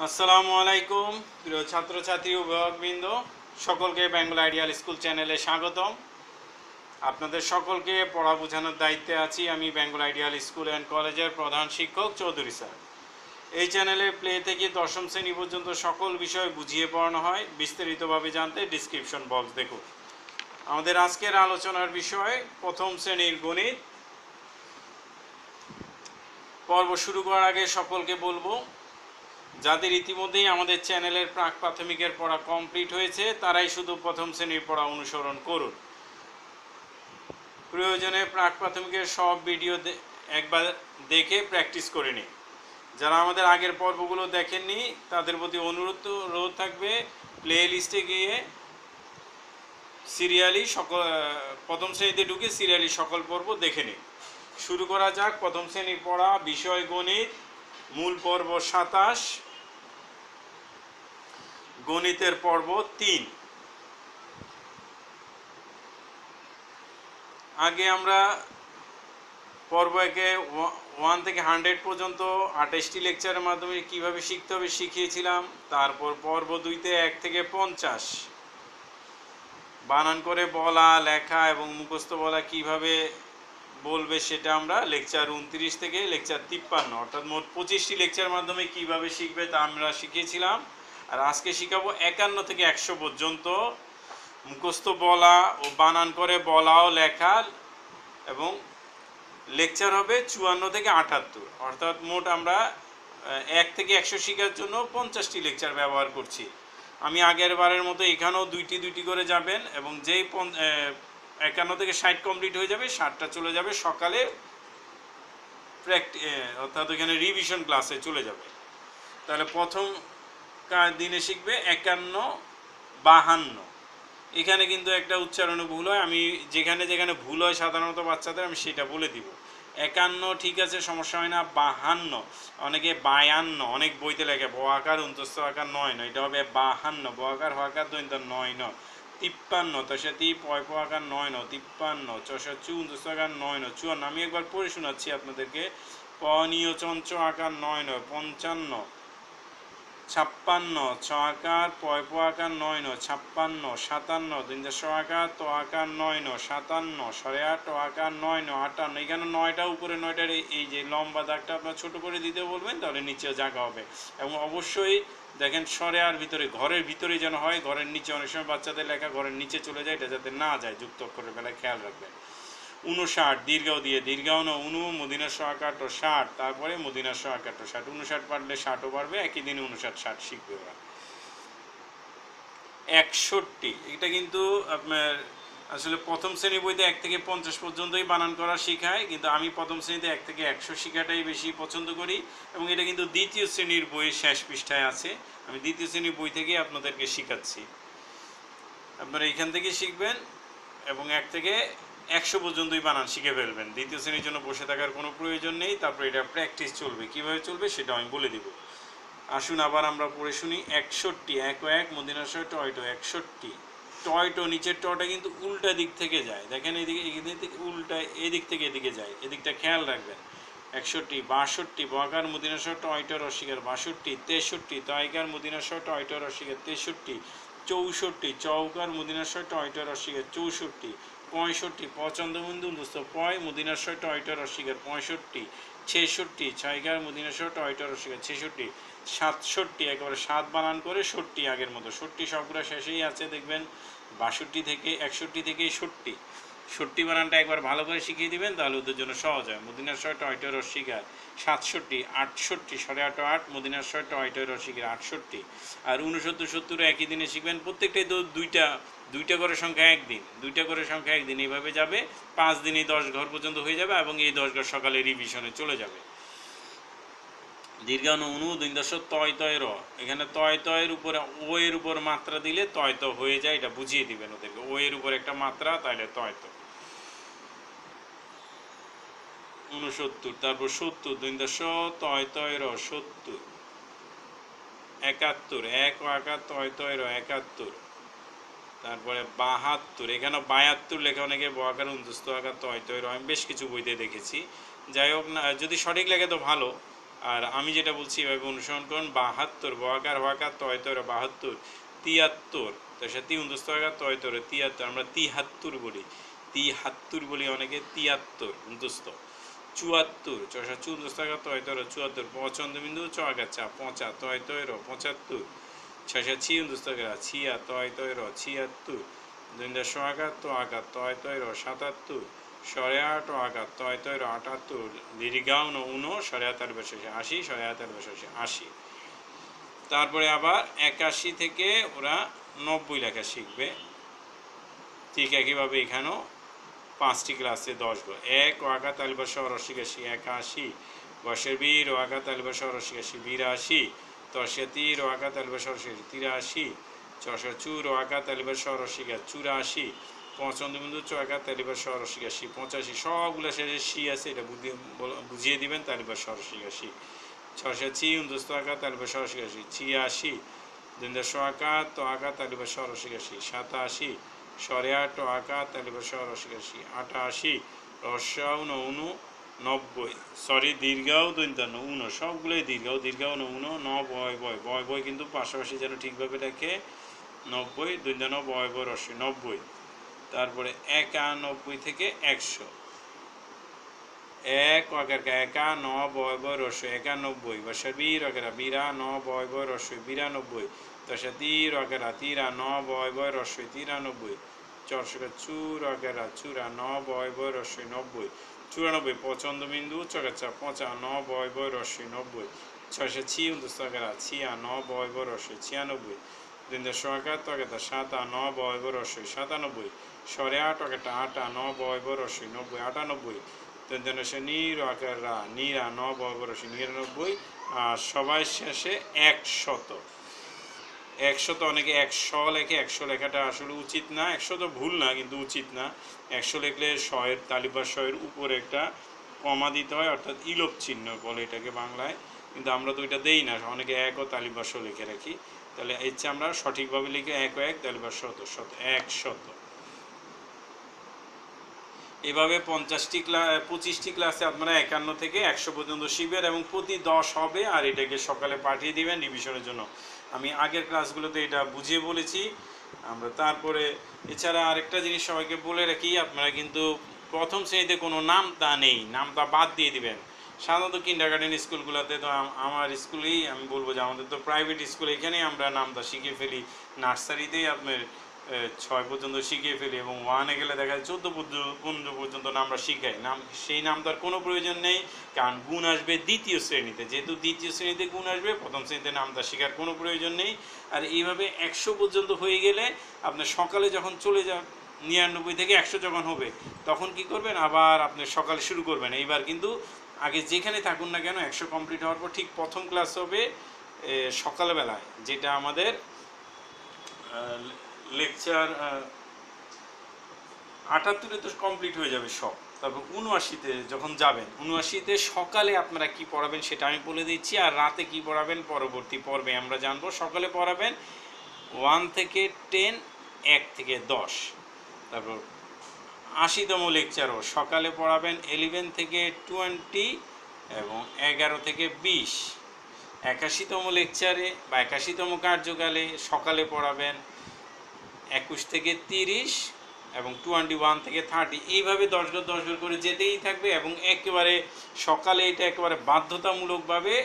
আসসালামু আলাইকুম প্রিয় ছাত্রছাত্রী অভিভাবকবৃন্দ, সকলকে বেঙ্গল আইডিয়াল স্কুল চ্যানেলে স্বাগতম। আপনাদের সকলকে পড়া বোঝানোর দায়িত্বে আছি আমি, বেঙ্গল আইডিয়াল স্কুল অ্যান্ড কলেজের প্রধান শিক্ষক চৌধুরী স্যার। এই চ্যানেলে প্লে থেকে দশম শ্রেণী পর্যন্ত সকল বিষয় বুঝিয়ে পড়ানো হয়। বিস্তারিতভাবে জানতে ডিসক্রিপশন বক্স দেখুন। আমাদের আজকের আলোচনার বিষয় প্রথম শ্রেণীর গণিত। পর্ব শুরু করার আগে সকলকে বলবো, যাদের ইতিমধ্যেই আমাদের চ্যানেলের প্রাক প্রাথমিকের পড়া কমপ্লিট হয়েছে তারাই শুধু প্রথম শ্রেণীর পড়া অনুসরণ করুন। প্রয়োজনে প্রাক প্রাথমিকের সব ভিডিও একবার দেখে প্র্যাকটিস করে নিন। যারা আমাদের আগের পর্বগুলো দেখেননি তাদের প্রতি অনুরোধ থাকবে, প্লে লিস্টে গিয়ে সিরিয়ালি প্রথম শ্রেণীতে ঢুকে সিরিয়ালি সকল পর্ব দেখে নিন। শুরু করা যাক প্রথম শ্রেণীর পড়া। বিষয় গণিত, মূল পর্ব 27, গণিতের পর্ব 3। আগে আমরা পর্ব একে 1 থেকে 100 পর্যন্ত 28টি লেকচারের মাধ্যমে কিভাবে শিখতে হবে শিখিয়েছিলাম। তারপর পর্ব 2তে 1 থেকে 50 বানান করে বলা, লেখা এবং মুখস্থ বলা কিভাবে বলবে সেটা আমরা লেকচার 29 থেকে লেকচার 53 অর্থাৎ মোট 25টি লেকচারের মাধ্যমে কিভাবে শিখবে তা আমরা শিখিয়েছিলাম। আর আজকে শিখাবো 51 থেকে 100 পর্যন্ত মুখস্থ বলা ও বানান করে বলা ও লেখা, এবং লেকচার হবে 54 থেকে 78, অর্থাৎ মোট আমরা 1 থেকে 100 শেখার জন্য 50টি লেকচার ব্যবহার করছি। আমি আগের বারের মতো এখানেও দুইটি করে যাবেন, এবং যেই 51 থেকে 60 কমপ্লিট হয়ে যাবে 60টা চলে যাবে সকালে অর্থাৎ ওইখানে রিভিশন ক্লাসে চলে যাবে। তাহলে প্রথম দিনে শিখবে 51, 52। এখানে কিন্তু একটা উচ্চারণে ভুল হয়, আমি যেখানে যেখানে ভুল হয় সাধারণত বাচ্চাদের আমি সেটা বলে দিব। 51 ঠিক আছে, সমস্যা হয় না। 52, অনেকে 52, অনেক বইতে লেখে ব আকার অন্তস্থ আকার 9 নয়, এটা হবে 52, ব আকার হ আকার দৈন্ত 9 ন। 53, তসাতি পয় প আকার 9 ন, 53, চু অন্তস্থ আকার 9 ন, 54। আমি একবার পড়ে শোনাচ্ছি আপনাদেরকে। প নিয় চঞ্চ আকার 9 ন, 55, 56, ছ আকার পয় প আকার 9 ন, 56, 57, দিনদা স আকার ত আকার 9 ন, 57, সরে 8 ট আকার 9 ন, 58। এখানে 9টা উপরে 9টার এই যে লম্বা দাগটা আপনার ছোট করে দিতে বলবেন, তাহলে নিচেও জায়গা হবে। এবং অবশ্যই দেখেন সরে আর ভিতরে, ঘরের ভিতরে যেন হয়, ঘরের নিচে অনেক সময় বাচ্চাদের লেখা ঘরের নিচে চলে যায়, এটা যাতে না যায় যুক্ত অক্ষরের বেলায় খেয়াল রাখবেন। 59, দীর্ঘ দিয়ে দীর্ঘাও না, মদিনার স আকার ট 60, তারপরে মদিনার স আকার ট 60। 59 পারলে 60ও পারবে, একই দিনে 59 60 শিখবে ওরা। 61, এটা কিন্তু আপনার আসলে প্রথম শ্রেণী বইতে 1 থেকে 50 পর্যন্তই বানান করা শেখায়, কিন্তু আমি প্রথম শ্রেণীতে 1 থেকে 100 শেখাটাই বেশি পছন্দ করি, এবং এটা কিন্তু দ্বিতীয় শ্রেণীর বইয়ের শেষ পৃষ্ঠায় আছে। আমি দ্বিতীয় শ্রেণীর বই থেকেই আপনাদেরকে শেখাচ্ছি, আপনারা এইখান থেকে শিখবেন এবং 1 থেকে 100 পর্যন্তই বানান শিখে ফেলবেন। দ্বিতীয় শ্রেণীর জন্য বসে থাকার কোনো প্রয়োজন নেই। তারপরে এটা প্র্যাকটিস চলবে, কীভাবে চলবে সেটা আমি বলে দিব। আসুন আবার আমরা পড়ে শুনি। 61, 1 মদিনার স টয় টো 61। টয় টো নিচের টটা কিন্তু উল্টা দিক থেকে যায়, দেখেন এদিকে, এদিক থেকে উল্টা, এদিক থেকে এদিকে যায়, এদিকটা খেয়াল রাখবেন। 61, 62, বকার মদিনার স টয় টো রসিকার 62, 63, তয়কার মদিনার স টয় টো রসিকার 63, 64, চৌকার মদিনার স টয় টো রসিকার 64, 65, পচন্দবন্ধু দোস্ত পয় মদিনার স টয় টো রসিকার 65, 66, ছয়কার মদিনার স টয় টো রসিকার 66, 67, একেবারে 7 বানান করে 70 আগের মতো। 70 সবগুলো শেষেই আছে দেখবেন, 62 থেকে 61 থেকে 70। 70 বানানটা একবার ভালো করে শিখিয়ে দিবেন, তাহলে ওদের জন্য সহজ হয়। মদিনার স টয় টো রসিকার 67, 68, সরে 8 8, মদিনার স টয় টো রসিকার 68। আর 69 70 একই দিনে শিখবেন। প্রত্যেকটাই তো দুইটা করে সংখ্যা একদিন, দুইটা করে সংখ্যা একদিন, এইভাবে যাবে। 5 দিনেই 10 ঘর পর্যন্ত হয়ে যাবে, এবং এই 10 ঘর সকালে রিভিশনে চলে যাবে। দীর্ঘাণু তয় তয় র, এখানে তয় তয়ের উপরে ও এর উপর মাত্রা দিলে তয় তো হয়ে যায়, এটা বুঝিয়ে দিবেন ওদেরকে। ও এর উপর একটা মাত্রা, তাহলে তয় তো। 69, তারপর 70, তয় তয় র 70, 71, 1 আকার তয় তয় র 71, তারপরে 72, এখানে 72 লেখা, অনেকে ব আকার অন্তস্থ আকার তয় তয় র, আমি বেশ কিছু বইতে দেখেছি। যাই হোক না, যদি সঠিক লেখে তো ভালো, আর আমি যেটা বলছি এভাবে অনুসরণ করুন। 72 বকার ওয়াকার তয় তয় 72, 73 তার সাথে 29 তয় তয় 73, আমরা 73 বলি, 73 বলি অনেকে, 73 29, 74 64 তয় তয় 74, 55 বিন্দু চকাচা 50 তয় তয় 75, 66 ছিয়া তয় তয় 76, 2 তো আঘাত তয় তয় 77, 8 আঘাত তয় তয় 78, দীর্ঘাও উনো 8 80, 8 80। তারপরে আবার 81 থেকে ওরা 90 লেখা শিখবে। ঠিক একইভাবে এখানেও 5টি ক্লাসে 10 গো। 1 ওয়াকাত আলিবাস রসিকাশি 81, বর্ষের 2 ওয়াকাত আলিবাস রসিকাশি 82, তর্ষাতি ওয়াকাত আলিবাস রসিকাশি 83, 64 ওয়াকাত আলিবাস রসিকা 84, 55 বিন্দু ওয়াকাত আলিবাস রসিকাশি 85, সবগুলো শেষে সি আছে, এটা বুঝিয়ে দিবেন তালিবাস রসিকাশি। 86 29 ওয়াকাত আলিবাস রসিকাশি 86, 2 ওয়াকাত তো আকাত আলিবাস রসিকাশি 87, 8 আকাত আলিবাস রসিকাশি 88, রস্যাও 90, সরি দীর্ঘাও 59, সবগুলোই দীর্ঘাও 9 বয় বয় বয় বয় কিন্তু পাশাপাশি যেন ঠিকভাবে লেখে। 90 59 বয় বয় রস্যই 90। তারপরে 91 থেকে 100, 1 ওয়াকার 91 বয় বয় রস্যই 91, বর্ষার 2 ওয়াকার 92 বয় বয় রস্যই 92, তর্ষা 3 ওয়াকার 93 বয় বয় রস্যই 93, 4 ওয়াকার 94 বয় বয় রস্যই 90, 94 55 বিন্দু চকাচা 55 বয় বয় রস্যই 90, 656 96 বয় বয় রস্যই 96, 2 97 বয় বয় রস্যই 97, 8 98 বয় বয় রস্যই 90 98, 99 বয় বয় রস্যই 99, আর সবাই শেষে 100। 100 অনেকে 100 লেখে, 100 লেখাটা আসলে উচিত না। 100 তো ভুল না কিন্তু উচিত না। 100 লিখলে শয়ের তালিবাস শয়ের উপরে একটা কমা দিতে হয়, অর্থাৎ ইলোপ চিহ্ন বলে এটাকে বাংলায়, কিন্তু আমরা তো এটা দেই না, অনেকে 1 ও তালিবাস লিখে রাখি। তাহলে এর চেয়ে আমরা সঠিকভাবে লিখে 1 ও 1 তালিবাস 100। এভাবে 25টি ক্লাসে আপনারা 51 থেকে 100 পর্যন্ত শিখবেন এবং প্রতি 10 হবে, আর এটাকে সকালে পাঠিয়ে দিবেন রিভিশনের জন্য। আমি আগের ক্লাসগুলোতে এটা বুঝিয়ে বলেছি আমরা। তারপরে এছাড়া আরেকটা জিনিস সবাইকে বলে রাখি, আপনারা কিন্তু প্রথম শ্রেণীতে কোনো নামতা নেই, নামতা বাদ দিয়ে দিবেন। সাধারণত কিন্ডারগার্টেন স্কুলগুলোতে তো, আমার স্কুলেই আমি বলবো যে আমাদের তো প্রাইভেট স্কুল, এখানেই আমরা নামতা শিখিয়ে ফেলি। নার্সারিতেই আপনার 6 পর্যন্ত শিখিয়ে ফেলি এবং 1-এ গেলে দেখা যায় 14 পর্যন্ত আমরা শিখাই। সেই নামতার কোনো প্রয়োজন নেই, কারণ গুণ আসবে দ্বিতীয় শ্রেণীতে। যেহেতু দ্বিতীয় শ্রেণীতে গুণ আসবে, প্রথম শ্রেণীতে নামতা শেখার কোনো প্রয়োজন নেই। আর এইভাবে 100 পর্যন্ত হয়ে গেলে আপনার সকালে যখন চলে যান, 99 থেকে 100 যখন হবে, তখন কি করবেন, আবার আপনি সকালে শুরু করবেন। এইবার কিন্তু আগে যেখানে থাকুন না কেন, 100 কমপ্লিট হওয়ার পর ঠিক প্রথম ক্লাস হবে সকালবেলায়, যেটা আমাদের লেকচার 78-এ তো কমপ্লিট হয়ে যাবে সব। তারপর 79-তে যখন যাবেন, 79-তে সকালে আপনারা কি পড়াবেন সেটা আমি বলে দিচ্ছি, আর রাতে কি পড়াবেন পরবর্তী পর্বে আমরা জানবো। সকালে পড়াবেন 1 থেকে 10, 1 থেকে 10। তারপর 80তম লেকচারও সকালে পড়াবেন 11 থেকে 20 এবং 11 থেকে 20। 81তম লেকচারে বা 81তম কার্যকালে সকালে পড়াবেন 21 থেকে 30 এবং 21 থেকে 30। এইভাবে 10 ঘর করে যেতেই থাকবে এবং একেবারে সকালে এটা একেবারে বাধ্যতামূলকভাবে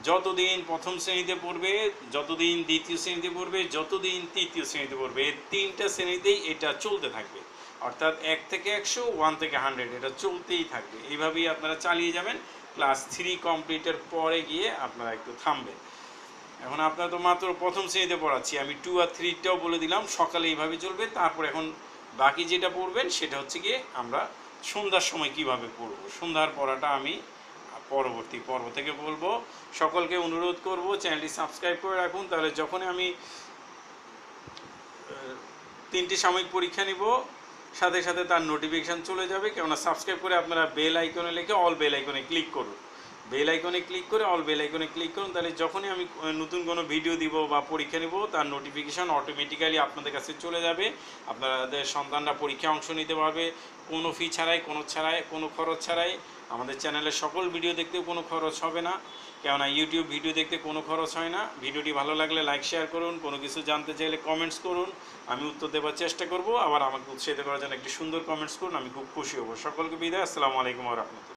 যতদিন প্রথম শ্রেণীতে পড়বে, যতদিন দ্বিতীয় শ্রেণীতে পড়বে, যতদিন তৃতীয় শ্রেণীতে পড়বে, এই 3টা শ্রেণীতেই এটা চলতে থাকবে। অর্থাৎ 1 থেকে 100, 1 থেকে 100 এটা চলতেই থাকবে। এইভাবেই আপনারা চালিয়ে যাবেন। ক্লাস 3 কমপ্লিটের পরে গিয়ে আপনারা একটু থামবেন। এখন আপনারা তো মাত্র প্রথম শ্রেণীতে পড়াচ্ছি, আমি 2 আর 3টাও বলে দিলাম। সকালে এইভাবে চলবে। তারপর এখন বাকি যেটা পড়বেন সেটা হচ্ছে গিয়ে আমরা সন্ধ্যার সময় কিভাবে পড়ব। সন্ধ্যার পড়াটা আমি পরবর্তী পর্ব থেকে বলবো। সকলকে অনুরোধ করব চ্যানেলটি সাবস্ক্রাইব করে রাখুন, তাহলে যখনই আমি 3টি সাময়িক পরীক্ষা নিব সাথে সাথে তার নোটিফিকেশান চলে যাবে। কেননা সাবস্ক্রাইব করে আপনারা বেল আইকনে লিখে অল বেল আইকনে ক্লিক করুন। বেল আইকনে ক্লিক করে অল বেল আইকনে ক্লিক করুন, তাহলে যখনই আমি নতুন কোনো ভিডিও দিব বা পরীক্ষা নিব তার নোটিফিকেশান অটোমেটিক্যালি আপনাদের কাছে চলে যাবে। আপনাদের সন্তানরা পরীক্ষায় অংশ নিতে পারবে কোনো ফি ছাড়াই, কোনো খরচ ছাড়াই। আমাদের চ্যানেলে সকল ভিডিও দেখতেও কোনো খরচ হবে না, কেননা ইউটিউব ভিডিও দেখতে কোনো খরচ হয় না। ভিডিওটি ভালো লাগলে লাইক শেয়ার করুন, কোনো কিছু জানতে চাইলে কমেন্টস করুন, আমি উত্তর দেওয়ার চেষ্টা করব। আবার আমাকে উৎসাহিত করার জন্য একটি সুন্দর কমেন্টস করুন, আমি খুব খুশি হব। সকলকে বিদায়, আসসালামু আলাইকুম ওয়া রাহমাতুল্লাহ।